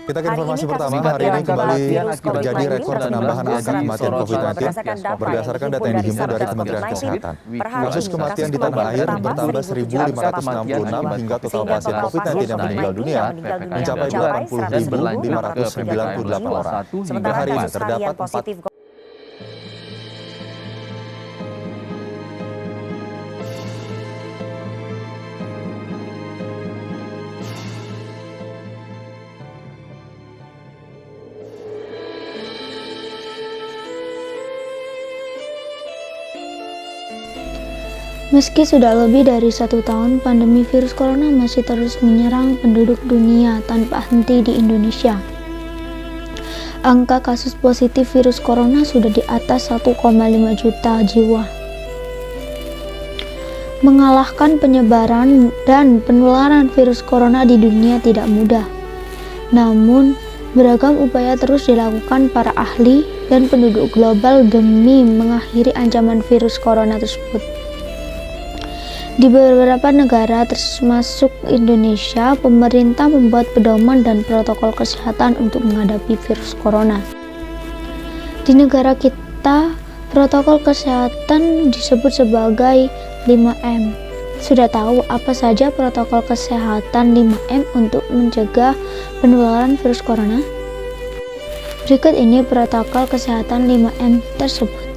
Kita ke Hari informasi ini pertama. kasus Hari ini kematian kembali virus terjadi COVID-19 rekor terus penambahan menjadi angka kematian sorotan COVID-19 berdasarkan data berdasarkan yang data yang dihimpun dihimpun dari dari Kementerian Satgas Kesehatan. COVID-19. Per hari Kasus ini, kematian di kasus tanah air kematian bertambah 1.566 hingga total pasien COVID-19 yang meninggal dunia mencapai 80.598 orang. Sementara Per hari ini kasus harian terdapat positif Meski sudah lebih dari 1 tahun, pandemi virus corona masih terus menyerang penduduk dunia tanpa henti di Indonesia. Angka kasus positif virus corona sudah di atas 1,5 juta jiwa. Mengalahkan penyebaran dan penularan virus corona di dunia tidak mudah. Namun, beragam upaya terus dilakukan para ahli dan penduduk global demi mengakhiri ancaman virus corona tersebut. Di beberapa negara termasuk Indonesia, pemerintah membuat pedoman dan protokol kesehatan untuk menghadapi virus corona. Di negara kita, protokol kesehatan disebut sebagai 5M. Sudah tahu apa saja protokol kesehatan 5M untuk mencegah penularan virus corona? Berikut ini protokol kesehatan 5M tersebut.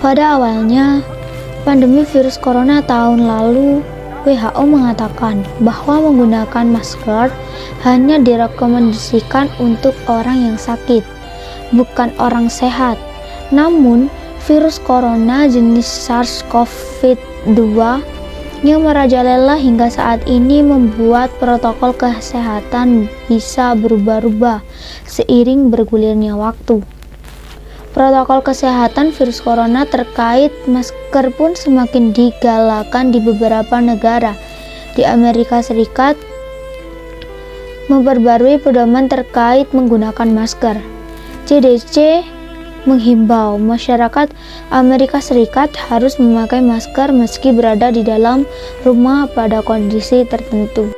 Pada awalnya, pandemi virus corona tahun lalu, WHO mengatakan bahwa menggunakan masker hanya direkomendasikan untuk orang yang sakit, bukan orang sehat. Namun, virus corona jenis SARS-CoV-2 yang merajalela hingga saat ini membuat protokol kesehatan bisa berubah-ubah seiring bergulirnya waktu. Protokol kesehatan virus corona terkait masker pun semakin digalakan di beberapa negara. Di Amerika Serikat, memperbarui pedoman terkait menggunakan masker. CDC menghimbau masyarakat Amerika Serikat harus memakai masker meski berada di dalam rumah pada kondisi tertentu.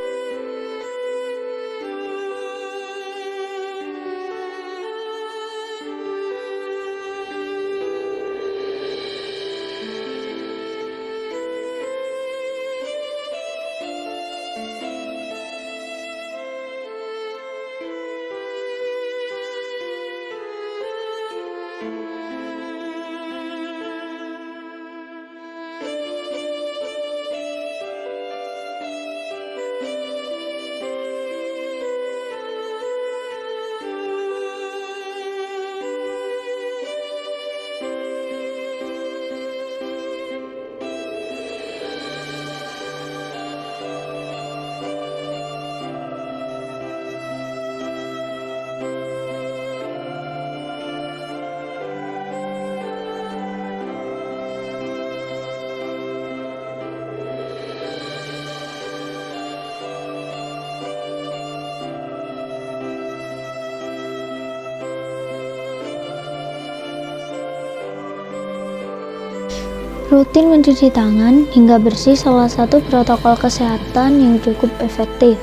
Rutin mencuci tangan hingga bersih salah satu protokol kesehatan yang cukup efektif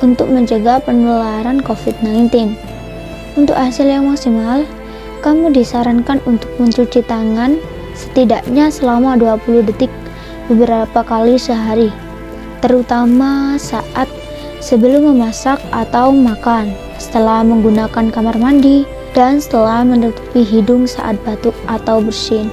untuk mencegah penularan COVID-19. Untuk hasil yang maksimal, kamu disarankan untuk mencuci tangan setidaknya selama 20 detik beberapa kali sehari, terutama saat sebelum memasak atau makan, setelah menggunakan kamar mandi, dan setelah menutupi hidung saat batuk atau bersin.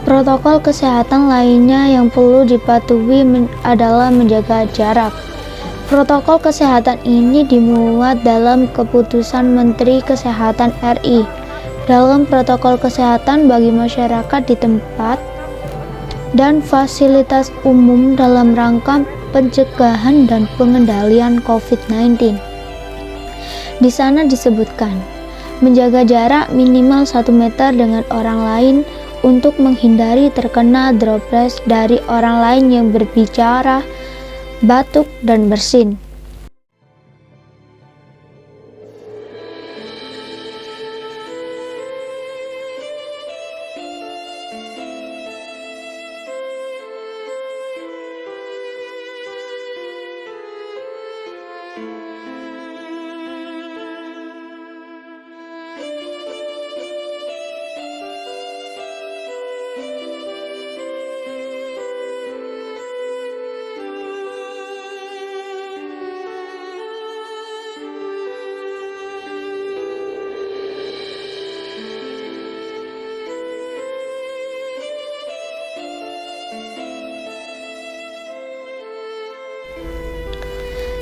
Protokol kesehatan lainnya yang perlu dipatuhi adalah menjaga jarak. Protokol kesehatan ini dimuat dalam Keputusan Menteri Kesehatan RI dalam protokol kesehatan bagi masyarakat di tempat dan fasilitas umum dalam rangka pencegahan dan pengendalian COVID-19. Di sana disebutkan, menjaga jarak minimal 1 meter dengan orang lain untuk menghindari terkena droplet dari orang lain yang berbicara, batuk, dan bersin.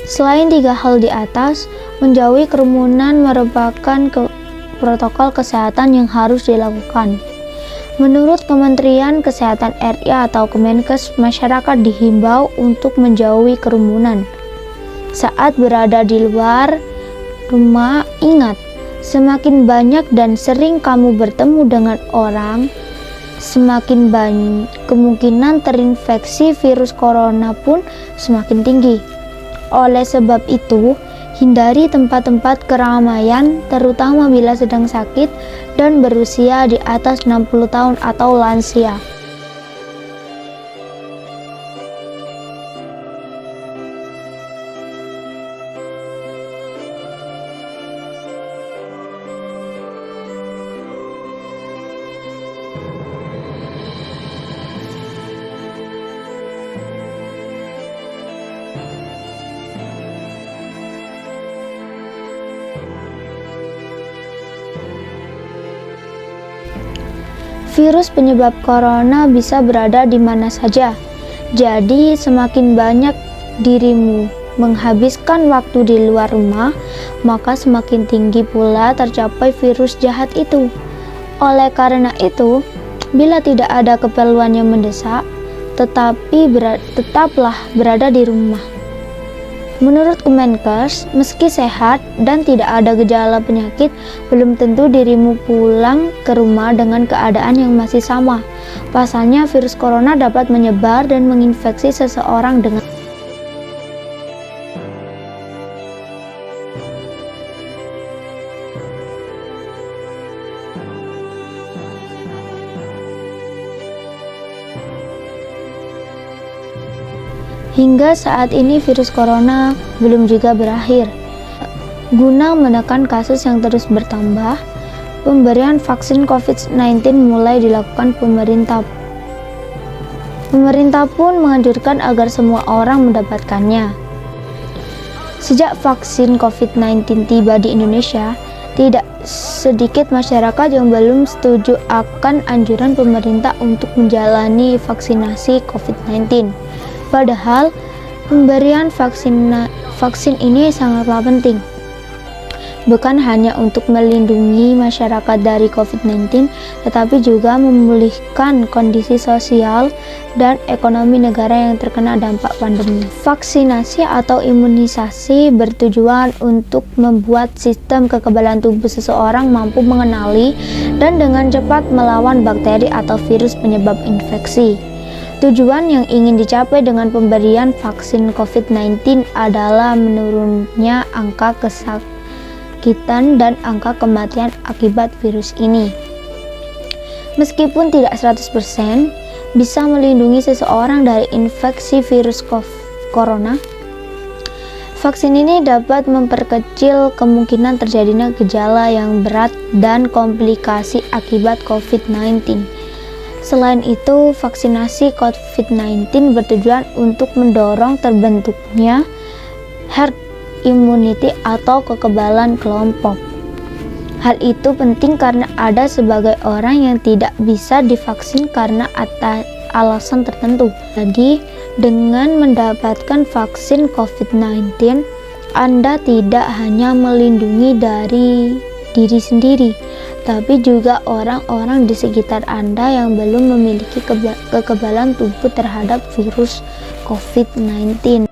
Selain 3 hal di atas, menjauhi kerumunan merupakan protokol kesehatan yang harus dilakukan. Menurut Kementerian Kesehatan RI atau Kemenkes, masyarakat dihimbau untuk menjauhi kerumunan. Saat berada di luar rumah, ingat, semakin banyak dan sering kamu bertemu dengan orang, semakin banyak kemungkinan terinfeksi virus corona pun semakin tinggi. Oleh sebab itu, hindari tempat-tempat keramaian, terutama bila sedang sakit dan berusia di atas 60 tahun atau lansia. Virus penyebab corona bisa berada di mana saja. Jadi, semakin banyak dirimu menghabiskan waktu di luar rumah, maka semakin tinggi pula tercapai virus jahat itu. Oleh karena itu, bila tidak ada keperluan yang mendesak, tetaplah berada di rumah. Menurut Kemenkes, meski sehat dan tidak ada gejala penyakit, belum tentu dirimu pulang ke rumah dengan keadaan yang masih sama. Pasalnya, virus corona dapat menyebar dan menginfeksi seseorang dengan Hingga saat ini virus corona belum juga berakhir. Guna menekan kasus yang terus bertambah, pemberian vaksin COVID-19 mulai dilakukan pemerintah. Pemerintah pun menganjurkan agar semua orang mendapatkannya. Sejak vaksin COVID-19 tiba di Indonesia, Tidak sedikit masyarakat yang belum setuju akan anjuran pemerintah untuk menjalani vaksinasi COVID-19. Padahal pemberian vaksin ini sangatlah penting. Bukan hanya untuk melindungi masyarakat dari COVID-19, tetapi juga memulihkan kondisi sosial dan ekonomi negara yang terkena dampak pandemi. Vaksinasi atau imunisasi bertujuan untuk membuat sistem kekebalan tubuh seseorang mampu mengenali dan dengan cepat melawan bakteri atau virus penyebab infeksi. Tujuan yang ingin dicapai dengan pemberian vaksin COVID-19 adalah menurunnya angka kesakitan dan angka kematian akibat virus ini. Meskipun tidak 100% bisa melindungi seseorang dari infeksi virus corona, vaksin ini dapat memperkecil kemungkinan terjadinya gejala yang berat dan komplikasi akibat COVID-19. Selain itu, vaksinasi COVID-19 bertujuan untuk mendorong terbentuknya herd immunity atau kekebalan kelompok. Hal itu penting karena ada sebagai orang yang tidak bisa divaksin karena alasan tertentu. Jadi, dengan mendapatkan vaksin COVID-19, Anda tidak hanya melindungi dari diri sendiri, tapi juga orang-orang di sekitar Anda yang belum memiliki kekebalan tubuh terhadap virus COVID-19.